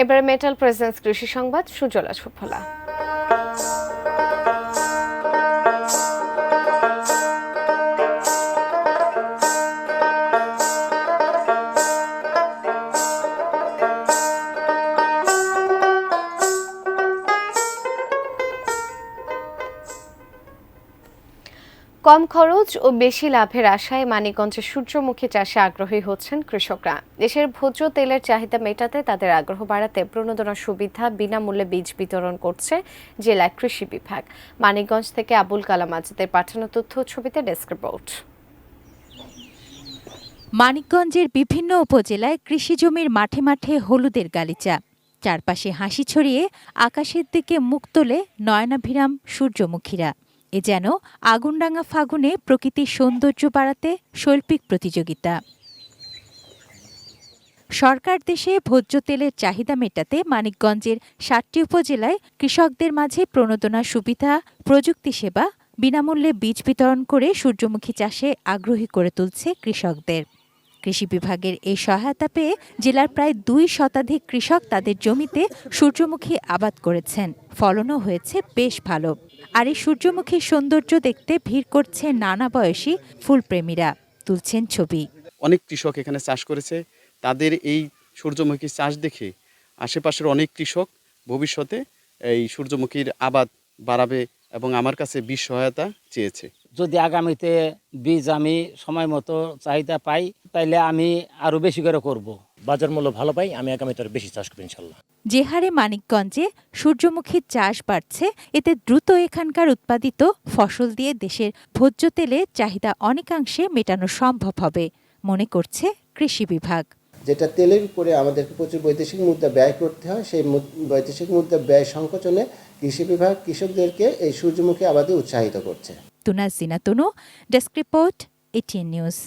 এবারে metal presence কৃষি সংবাদ, সুজলা সুফলা। কম খরচ ও বেশি লাভের আশায় মানিকগঞ্জের সূর্যমুখী চাষে আগ্রহী হচ্ছেন কৃষকরা। দেশের ভোজ্য তেলের চাহিদা মেটাতে তাদের আগ্রহ বাড়াতে প্রণোদনা সুবিধা, বিনামূল্যে বীজ বিতরণ করছে জেলা কৃষি বিভাগ। মানিকগঞ্জ থেকে আবুল কালাম আজাদের পাঠানো তথ্য ছবিতে ডেস্ক রিপোর্ট। মানিকগঞ্জের বিভিন্ন উপজেলায় কৃষি জমির মাঠে মাঠে হলুদের গালিচা, চারপাশে হাসি ছড়িয়ে আকাশের দিকে মুখ তোলে নয়নাভিরাম সূর্যমুখীরা। এ যেন আগুনরাঙা ফাগুনে প্রকৃতির সৌন্দর্য বাড়াতে শৈল্পিক প্রতিযোগিতা। সরকার দেশে ভোজ্য তেলের চাহিদা মেটাতে মানিকগঞ্জের ৭টি উপজেলায় কৃষকদের মাঝে প্রণোদনা সুবিধা, প্রযুক্তি সেবা, বিনামূল্যে বীজ বিতরণ করে সূর্যমুখী চাষে আগ্রহী করে তুলছে কৃষকদের। কৃষি বিভাগের এই সহায়তা পেয়ে জেলার প্রায় ২ শতাধিক কৃষক তাদের জমিতে সূর্যমুখী আবাদ করেছেন। ফলনও হয়েছে বেশ ভালো। আর এই সূর্যমুখীর সৌন্দর্য দেখতে ভিড় করছে নানা বয়সী ফুলপ্রেমীরা, তুলছেন ছবি। অনেক কৃষক এখানে চাষ করেছে, তাদের এই সূর্যমুখী চাষ দেখে আশেপাশের অনেক কৃষক ভবিষ্যতে এই সূর্যমুখীর আবাদ বাড়াবে এবং আমার কাছে বীজ সহায়তা চেয়েছে। যদি আগামীতে বীজ আমি সময় মতো চাহিদা পাই, তাইলে আমি আরো বেশি করে করব। বাজার মূল্য ভালো পাই, আমি আগামীতে আরো বেশি চাষ করব ইনশাল্লাহ। যে হারে মানিকগঞ্জে সূর্যমুখীর চাষ বাড়ছে, এতে দ্রুত এখানকার উৎপাদিত ফসল দিয়ে দেশের ভোজ্য তেলের চাহিদা অনেকাংশে মেটানো সম্ভব হবে মনে করছে কৃষি বিভাগ। যেটা তেলের উপরে আমাদেরকে প্রচুর বৈদেশিক মুদ্রা ব্যয় করতে হয়, সেই বৈদেশিক মুদ্রা ব্যয় সংকোচনে কৃষি বিভাগ কৃষকদেরকে এই সূর্যমুখী আবাদে উৎসাহিত করছে। তুনা সিনা তুনু, ডেস্ক রিপোর্ট, এটিএন নিউজ।